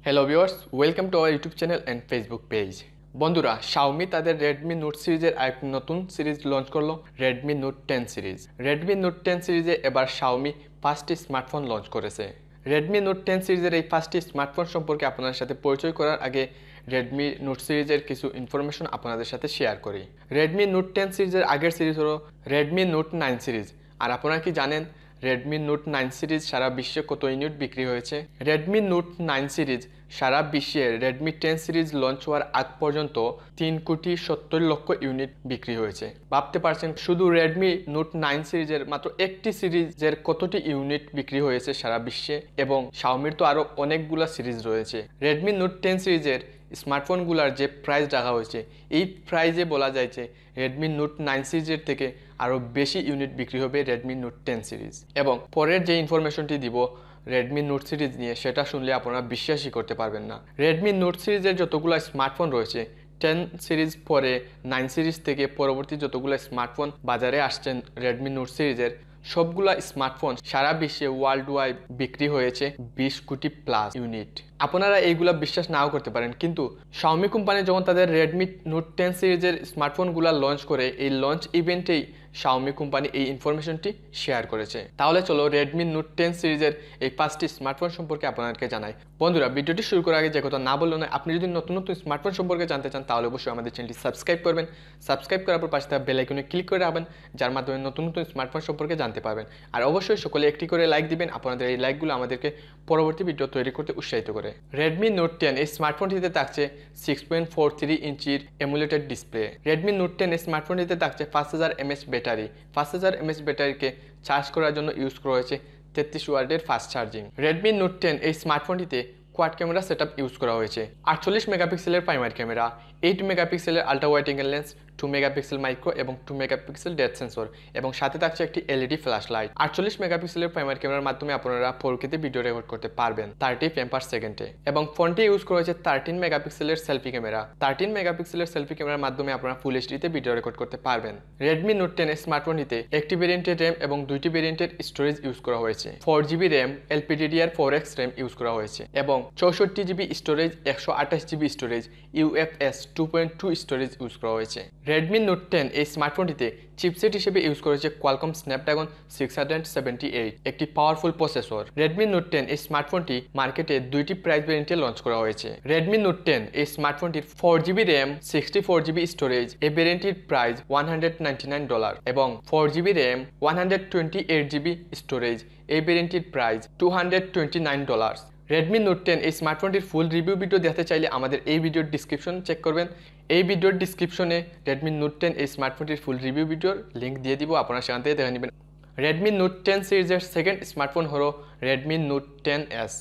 Hello viewers, welcome to our YouTube channel and Facebook page. বন্ধুরা, Xiaomi তাদের Redmi Note সিরিজের আরেকটি নতুন সিরিজ লঞ্চ করলো, Redmi Note 10 series. Redmi Note 10 সিরিজে এবার Xiaomi 5টি স্মার্টফোন লঞ্চ করেছে। Redmi Note 10 সিরিজের এই 5টি স্মার্টফোন সম্পর্কে আপনাদের সাথে পরিচয় করার আগে Redmi Note সিরিজের কিছু ইনফরমেশন আপনাদের সাথে শেয়ার করি। Redmi Note 10 সিরিজের আগের সিরিজ হলো Redmi Note 9 সিরিজ। আর আপনারা কি জানেন Redmi Note 9 সিরিজ সারা বিশ্বে কত ইউনিট বিক্রি হয়েছে? Redmi Note 9 সিরিজ সারা বিশ্বে Redmi 10 সিরিজ লঞ্চ হওয়ার আগ পর্যন্ত 3,70,00,000 ইউনিট বিক্রি হয়েছে। ভাবতে পারছেন শুধু Redmi Note 9 সিরিজের মাত্র একটি সিরিজের কতটি ইউনিট বিক্রি হয়েছে সারা বিশ্বে, এবং Xiaomiর তো আরও অনেকগুলো সিরিজ রয়েছে। Redmi Note 10 সিরিজের স্মার্টফোনগুলোর যে প্রাইস রাখা হয়েছে, এই প্রাইজে বলা যায় যে Redmi Note 9 সিরিজের থেকে আরও বেশি ইউনিট বিক্রি হবে Redmi Note 10 সিরিজ। এবং পরের যে ইনফরমেশনটি দিব Redmi Note সিরিজ নিয়ে, সেটা শুনলে আপনারা বিশ্বাসই করতে পারবেন না। Redmi Note সিরিজের যতগুলো স্মার্টফোন রয়েছে, 10 সিরিজ পরে 9 সিরিজ থেকে পরবর্তী যতগুলো স্মার্টফোন বাজারে আসছেন Redmi Note সিরিজের, সবগুলা স্মার্টফোন সারা বিশ্বে ওয়ার্ল্ড ওয়াইড বিক্রি হয়েছে 20 কোটি প্লাস ইউনিট। আপনারা এইগুলা বিশ্বাস নাও করতে পারেন, কিন্তু Xiaomi কোম্পানি যখন তাদের Redmi Note 10 সিরিজের স্মার্টফোনগুলো লঞ্চ করে, এই লঞ্চ ইভেন্টেই Xiaomi কোম্পানি এই ইনফরমেশনটি শেয়ার করেছে। তাহলে চলো Redmi Note 10 সিরিজের এই 5টি স্মার্টফোন সম্পর্কে আপনাদেরকে জানাই। বন্ধুরা, ভিডিওটি শুরু করার আগে যে কথা না বললেও নয়, আপনি যদি নতুন নতুন স্মার্টফোন সম্পর্কে জানতে চান তাহলে অবশ্যই আমাদের চ্যানেলটি সাবস্ক্রাইব করবেন। সাবস্ক্রাইব করার পর পাশে থাকা বেল আইকনে ক্লিক করে রাখবেন, যার মাধ্যমে নতুন নতুন স্মার্টফোন সম্পর্কে জানতে পারবেন। আর অবশ্যই সকলে একটি করে লাইক দিবেন, আপনাদের এই লাইকগুলো আমাদেরকে পরবর্তী ভিডিও তৈরি করতে উৎসাহিত করে। Redmi Note 10 এই স্মার্টফোনটিতে থাকছে 6.43 ইঞ্চির এমুলেটেড ডিসপ্লে। Redmi Note 10 এই স্মার্টফোনটিতে থাকছে 5000 mAh ব্যাটারি। 5000 mAh ব্যাটারিকে চার্জ করার জন্য ইউজ করা হয়েছে 33 ওয়াটের ফাস্ট চার্জিং। Redmi Note 10 এই স্মার্টফোনটিতে কোয়াড ক্যামেরা সেটআপ ইউজ করা হয়েছে। 48 মেগাপিক্সেলের প্রাইমারি ক্যামেরা, 8 মেগাপিক্সেলের ultra wide angle lens, 2 megapixel micro এবং 2 মেগাপিক্সেল ডেপথ সেন্সর, এবং সাথে থাকছে একটি এলইডি ফ্ল্যাশ লাইট। 48 মেগাপিক্সেলের প্রাইমারি ক্যামেরার মাধ্যমে আপনারা 4K তে ভিডিও রেকর্ড করতে পারবেন 30 ফ্রেম পার সেকেন্ডে। এবং ফোনটি ইউজ করা হয়েছে 13 মেগাপিক্সেলের সেলফি ক্যামেরা। 13 মেগাপিক্সেলের সেলফি ক্যামেরার মাধ্যমে আপনারা ফুল এইচডিতে ভিডিও রেকর্ড করতে পারবেন। Redmi Note 10 এর স্মার্টফোনটিতে একটি ভেরিয়েন্টের র্যাম এবং দুইটি ভেরিয়েন্টের স্টোরেজ ইউজ করা হয়েছে। 4GB RAM LPDDR4X RAM use করা হয়েছে, এবং 64GB storage 128GB storage UFS 2.2 storage use করা হয়েছে। Redmi Note 10 এই স্মার্টফোনটিতে চিপসেট হিসেবে ইউজ করেছে Qualcomm Snapdragon 678, একটি পাওয়ারফুল প্রসেসর। Redmi Note 10 এই স্মার্টফোনটি মার্কেটে দুইটি প্রাইস ভেরিয়েন্টে লঞ্চ করা হয়েছে। Redmi Note 10 এই স্মার্টফোনটির 4GB র্যাম 64GB স্টোরেজ, এই ভেরিয়েন্টটির প্রাইস $199, এবং 4GB র্যাম 128GB স্টোরেজ, এই ভেরিয়েন্টটির প্রাইস $229। Redmi Note 10 এই স্মার্টফোনটির ফুল রিভিউ ভিডিও দেখতে চাইলে আমাদের এই ভিডিওর ডিসক্রিপশন চেক করবেন। এই ভিডিওর ডিসক্রিপশনে Redmi Note 10 এই স্মার্টফোনটির ফুল রিভিউ ভিডিওর লিঙ্ক দিয়ে দিব, আপনারা সেখান থেকে দেখে নেবেন। Redmi Note 10 সিরিজের সেকেন্ড স্মার্টফোন হলো Redmi Note 10s।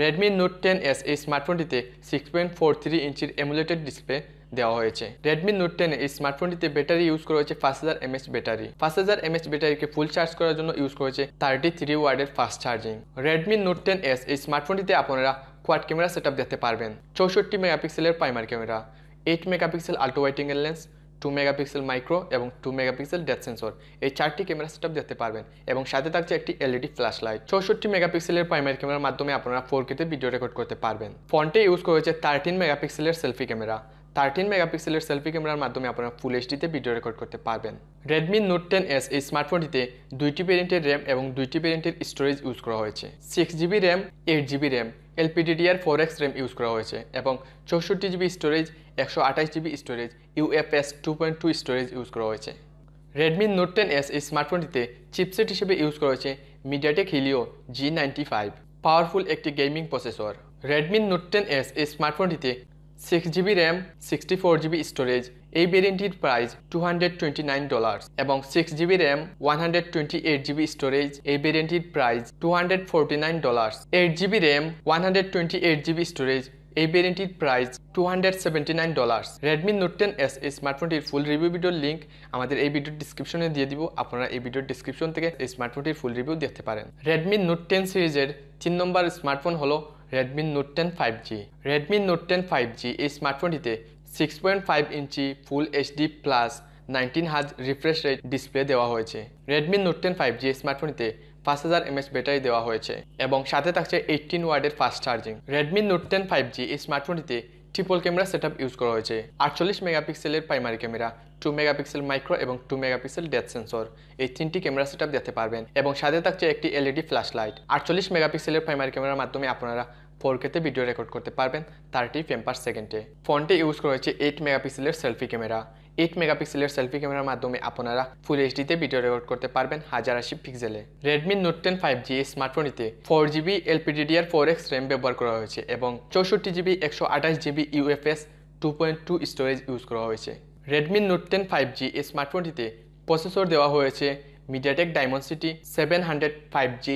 Redmi Note 10s এই স্মার্টফোনটিতে 6.43 ইঞ্চির এমুলেটেড ডিসপ্লে দেওয়া হয়েছে। Redmi Note 10 এই স্মার্টফোনটিতে ব্যাটারি ইউজ করা হয়েছে 5000 mAh ব্যাটারি। 5000 mAh ব্যাটারিকে ফুল চার্জ করার জন্য ইউজ করা হয়েছে 33 ওয়াটের fast charging. Redmi Note 10s এই স্মার্টফোনটিতে আপনারা কোয়াড ক্যামেরা সেটআপ দেখতে পারবেন। 64 মেগাপিক্সেলের primary camera, 8 megapixel ultra wide angle lens, 2 megapixel micro এবং 2 মেগাপিক্সেল ডেপথ সেন্সর, এই 4টি ক্যামেরা সেটআপ দেখতে পারবেন, এবং সাথে থাকছে একটি এলইডি ফ্ল্যাশ লাইট। 64 মেগাপিক্সেলের প্রাইমারি ক্যামেরার মাধ্যমে আপনারা 4K তে ভিডিও রেকর্ড করতে পারবেন। ফোনটি ইউজ করা হয়েছে 13 মেগাপিক্সেলের সেলফি ক্যামেরা। 13 মেগাপিক্সেলের সেলফি ক্যামেরার মাধ্যমে আপনারা ফুল এইচডিতে ভিডিও রেকর্ড করতে পারবেন। Redmi Note 10s এই স্মার্টফোনটিতে দুইটি ভেরিয়েন্টের র্যাম এবং দুইটি ভেরিয়েন্টের স্টোরেজ ইউজ করা হয়েছে। 6GB RAM, 8GB RAM LPDDR4X RAM use করা হয়েছে, এবং 64GB storage 128GB storage UFS 2.2 storage use করা হয়েছে। Redmi Note 10s এই স্মার্টফোনটিতে চিপসেট হিসেবে ইউজ করা হয়েছে MediaTek Helio G95, পাওয়ারফুল একটি gaming processor. Redmi Note 10s এই স্মার্টফোনটিতে 6GB র্যাম 64GB স্টোরেজ, এই ভেরিয়েন্টটির প্রাইস $229, এবং 6GB র্যাম 128GB স্টোরেজ, এই ভেরিয়েন্টটির price $249। 8GB RAM 128GB storage, এই ভেরিয়েন্টটির প্রাইস $279। Redmi Note 10s এই স্মার্টফোনটির ফুল রিভিউ ভিডিওর লিঙ্ক আমাদের এই ভিডিওর ডিসক্রিপশনে দিয়ে দিব, আপনারা এই ভিডিওর ডিসক্রিপশন থেকে এই স্মার্টফোনটির ফুল রিভিউ দেখতে পারেন। Redmi Note 10 সিরিজের 3 নম্বর স্মার্টফোন হলো Redmi Note 10 5G। Redmi Note 10 5G এই স্মার্টফোনটিতে 6.5 ইঞ্চি full HD plus 19Hz refresh rate display দেওয়া হয়েছে। Redmi Note 10 5G এই স্মার্টফোনটিতে 5000 mAh ব্যাটারি দেওয়া হয়েছে এবং সাথে থাকছে 18 ওয়াটের fast charging. Redmi Note 10 5G এই স্মার্টফোনটিতে ট্রিপল ক্যামেরা সেটআপ ইউজ করা হয়েছে। 48 মেগাপিক্সেলের প্রাইমারি ক্যামেরা, 2 মেগাপিক্সেল মাইক্রো এবং 2 মেগাপিক্সেল ডেপথ সেন্সর, এই তিনটি ক্যামেরা সেটআপ দেখতে পারবেন এবং সাথে থাকছে একটি এলইডি ফ্ল্যাশ লাইট। 48 মেগাপিক্সেলের প্রাইমারি ক্যামেরার মাধ্যমে আপনারা 4K তে ভিডিও রেকর্ড করতে পারবেন 30 ফ্রেম/সেকেন্ডে। ফোনটি ইউজ করা হয়েছে 8 মেগাপিক্সেলের সেলফি ক্যামেরা। 8 মেগাপিক্সেলের সেলফি ক্যামেরার মাধ্যমে আপনারা ফুল এইচডিতে ভিডিও রেকর্ড করতে পারবেন 1080 পিক্সেলে। Redmi Note 10 5G এই স্মার্টফোনটিতে 4GB LPDDR4X RAM ব্যবহার করা হয়েছে এবং 64GB 128GB UFS 2.2 storage use করা হয়েছে। Redmi Note 10 5G এই স্মার্টফোনটিতে প্রসেসর দেওয়া হয়েছে MediaTek Dimensity 700 5G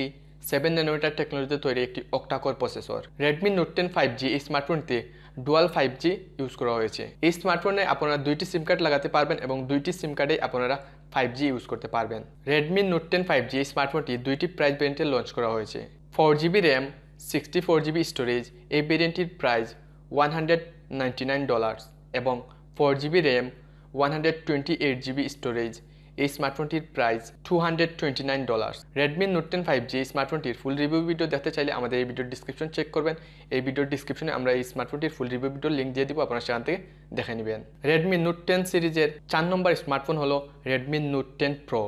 7 ন্যানোমিটার টেকনোলজিতে তৈরি একটি octa-core processor. Redmi Note 10 5G এই স্মার্টফোনটিতে ডুয়াল 5G ইউজ করা হয়েছে। এই স্মার্টফোনে আপনারা দুইটি সিম কার্ড লাগাতে পারবেন এবং দুইটি সিম কার্ডে আপনারা 5G ইউজ করতে পারবেন। Redmi Note 10 5G এই স্মার্টফোনটি দুইটি প্রাইস ভেরিয়েন্টে লঞ্চ করা হয়েছে। 4GB RAM 64GB স্টোরেজ, এই ভেরিয়েন্টটির প্রাইস $199 এবং 4GB RAM 128GB স্টোরেজ, এই স্মার্টফোনটির প্রাইস $229। Redmi Note 10 5G এই স্মার্টফোনটির ফুল রিভিউ ভিডিও দেখতে চাইলে আমাদের এই ভিডিওর ডিসক্রিপশন চেক করবেন। এই ভিডিওর ডিসক্রিপশনে আমরা এই স্মার্টফোনটির ফুল রিভিউ ভিডিওর লিঙ্ক দিয়ে দিব, আপনারা সেখান থেকে দেখে নেবেন। Redmi Note 10 সিরিজের 4 নম্বর স্মার্টফোন হলো Redmi Note 10 Pro।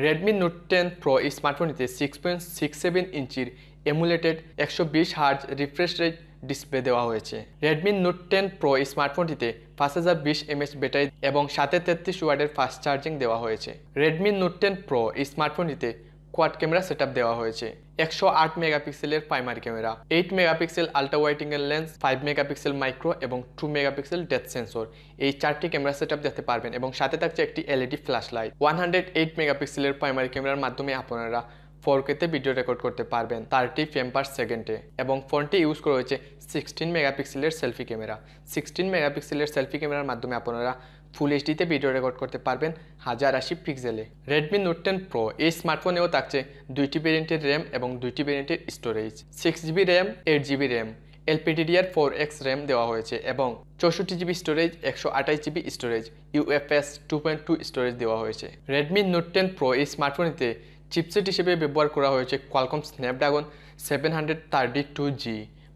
Redmi Note 10 Pro এই স্মার্টফোনটিতে 6.67 ইঞ্চির এমুলেটেড 120Hz রিফ্রেশ রেট ডিসপ্লে দেওয়া হয়েছে। Redmi Note 10 Pro এই স্মার্টফোনটিতে 5020 mAh ব্যাটারি এবং সাথে 33 ওয়াটের ফাস্ট চার্জিং দেওয়া হয়েছে। Redmi Note 10 Pro এই স্মার্টফোনটিতে কোয়াড ক্যামেরা সেটআপ দেওয়া হয়েছে। 108 মেগাপিক্সেলের primary camera, 8 megapixel ultra wide angle lens, 5 megapixel micro এবং 2 মেগাপিক্সেল ডেপথ সেন্সর, এই চারটি ক্যামেরা সেটআপ দেখতে পারবেন এবং সাথে থাকছে একটি এলইডি ফ্ল্যাশ লাইট। 108 মেগাপিক্সেলের প্রাইমারি ক্যামেরার মাধ্যমে আপনারা 4K তে ভিডিও রেকর্ড করতে পারবেন 30 ফ্রেম/সেকেন্ডে এবং ফোনটি ইউজ করা হয়েছে 16 মেগাপিক্সেলের সেলফি ক্যামেরা। 16 মেগাপিক্সেলের সেলফি ক্যামেরার মাধ্যমে আপনারা ফুল এইচডিতে ভিডিও রেকর্ড করতে পারবেন 1080 পিক্সেলে। Redmi Note 10 Pro এই স্মার্টফোনেও থাকছে দুইটি ভেরিয়েন্টের RAM এবং দুইটি ভেরিয়েন্টের storage. 6GB RAM 8GB RAM LPDDR4X RAM দেওয়া হয়েছে এবং 64GB storage 128GB storage UFS 2.2 storage দেওয়া হয়েছে। Redmi Note 10 Pro এই স্মার্টফোনটিতে চিপসেট হিসেবে ব্যবহার করা হয়েছে Qualcomm Snapdragon 732G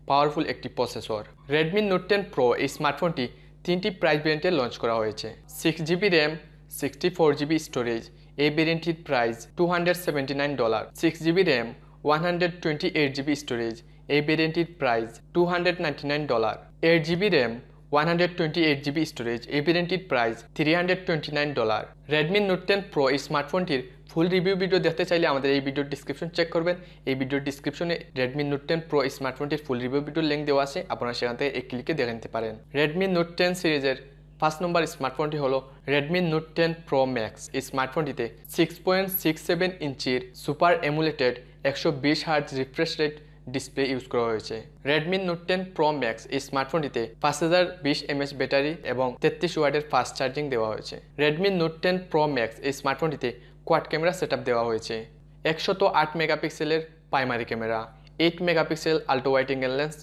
পাওয়ারফুল একটি প্রসেসর। Redmi Note 10 Pro এই স্মার্টফোনটি তিনটি প্রাইস ভেরিয়েন্টে লঞ্চ করা হয়েছে। 6GB RAM 64GB স্টোরেজ, এই ভেরিয়েন্টটির price $279। 6GB RAM 128GB storage, এই ভেরিয়েন্টটির price $299। 8GB RAM 128GB storage, এই ভেরিয়েন্টটির প্রাইস $329। Redmi Note 10 Pro এই স্মার্টফোনটির ফুল রিভিউ ভিডিও দেখতে চাইলে আমাদের এই ভিডিওর ডিসক্রিপশন চেক করবেন। এই ভিডিওর ডিসক্রিপশনে Redmi Note 10 Pro স্মার্টফোনটির ফুল রিভিউ ভিডিওর লিঙ্ক দেওয়া আছে, আপনারা সেখান থেকে এক ক্লিকে দেখে নিতে পারেন। Redmi Note 10 সিরিজের 5 নম্বর স্মার্টফোনটি হলো Redmi Note 10 Pro Max। এই স্মার্টফোনটিতে 6.67 ইঞ্চির super emulated 120Hz refresh rate display use করা হয়েছে। Redmi Note 10 Pro Max এই স্মার্টফোনটিতে 5020 mAh ব্যাটারি এবং 33 ওয়াটের ফাস্ট চার্জিং দেওয়া হয়েছে। Redmi Note 10 Pro Max এই স্মার্টফোনটিতে কোয়াড ক্যামেরা সেটআপ দেওয়া হয়েছে। 108 মেগাপিক্সেলের primary camera, 8 megapixel ultra wide angle lens,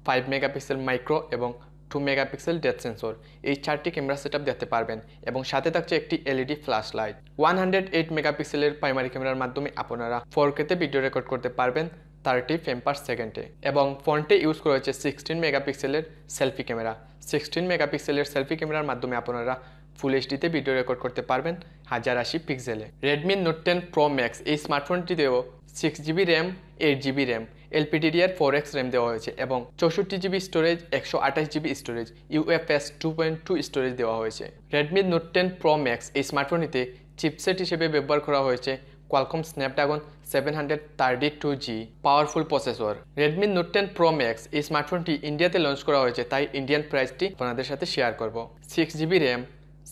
5 megapixel micro এবং 2 মেগাপিক্সেল ডেপথ সেন্সর, এই চারটি ক্যামেরা সেটআপ দেখতে পারবেন এবং সাথে থাকছে একটি এলইডি ফ্ল্যাশ লাইট। 108 মেগাপিক্সেলের প্রাইমারি ক্যামেরার মাধ্যমে আপনারা 4K তে ভিডিও রেকর্ড করতে পারবেন 30 ফ্রেম/সেকেন্ডে এবং ফোনটি ইউজ করা হয়েছে 16 মেগাপিক্সেলের সেলফি ক্যামেরা। 16 মেগাপিক্সেলের সেলফি ক্যামেরার মাধ্যমে আপনারা ফুল এইচডিতে ভিডিও রেকর্ড করতে পারবেন 1080 পিক্সেলে। Redmi Note 10 Pro Max এই স্মার্টফোনটিতেও 6GB RAM 8GB RAM LPDDR4X RAM দেওয়া হয়েছে এবং 64GB storage 128GB storage UFS 2.2 storage দেওয়া হয়েছে। Redmi Note 10 Pro Max এই স্মার্টফোনটিতে চিপসেট হিসেবে ব্যবহার করা হয়েছে Qualcomm Snapdragon 732G powerful processor. Redmi Note 10 Pro Max এই স্মার্টফোনটি ইন্ডিয়াতে লঞ্চ করা হয়েছে, তাই ইন্ডিয়ান প্রাইসটি আপনাদের সাথে শেয়ার করব। 6GB RAM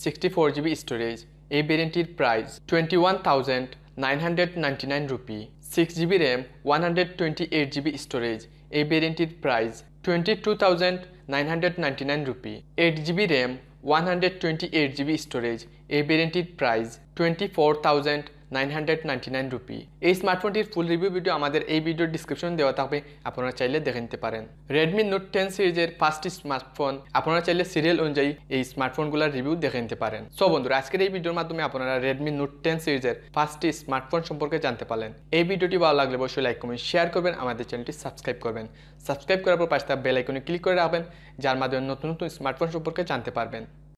64GB স্টোরেজ, এই ভেরিয়েন্টটির price ₹21,999 rupee. 6GB RAM 128GB storage, এই ভেরিয়েন্টটির price ₹22,999 rupee. 8GB RAM 128GB storage, এই ভেরিয়েন্টটির প্রাইস 999 রুপি। এই স্মার্টফোনটির ফুল রিভিউ ভিডিও আমাদের এই ভিডিওর ডিসক্রিপশন দেওয়া থাকবে, আপনারা চাইলে দেখে নিতে পারেন। Redmi Note 10 সিরিজের ফার্স্ট স্মার্টফোন, আপনারা চাইলে সিরিয়াল অনুযায়ী এই স্মার্টফোনগুলোর রিভিউ দেখে নিতে পারেন। সো বন্ধুরা, আজকের এই ভিডিওর মাধ্যমে আপনারা Redmi Note 10 সিরিজের ফার্স্ট স্মার্টফোন সম্পর্কে জানতে পারলেন। এই ভিডিওটি ভালো লাগলে অবশ্যই লাইক কমেন্ট শেয়ার করবেন, আমাদের চ্যানেলটি সাবস্ক্রাইব করবেন। সাবস্ক্রাইব করার পর পাশে থাকা বেল আইকনে ক্লিক করে রাখবেন, যার মাধ্যমে নতুন নতুন স্মার্টফোন সম্পর্কে জানতে পারবেন।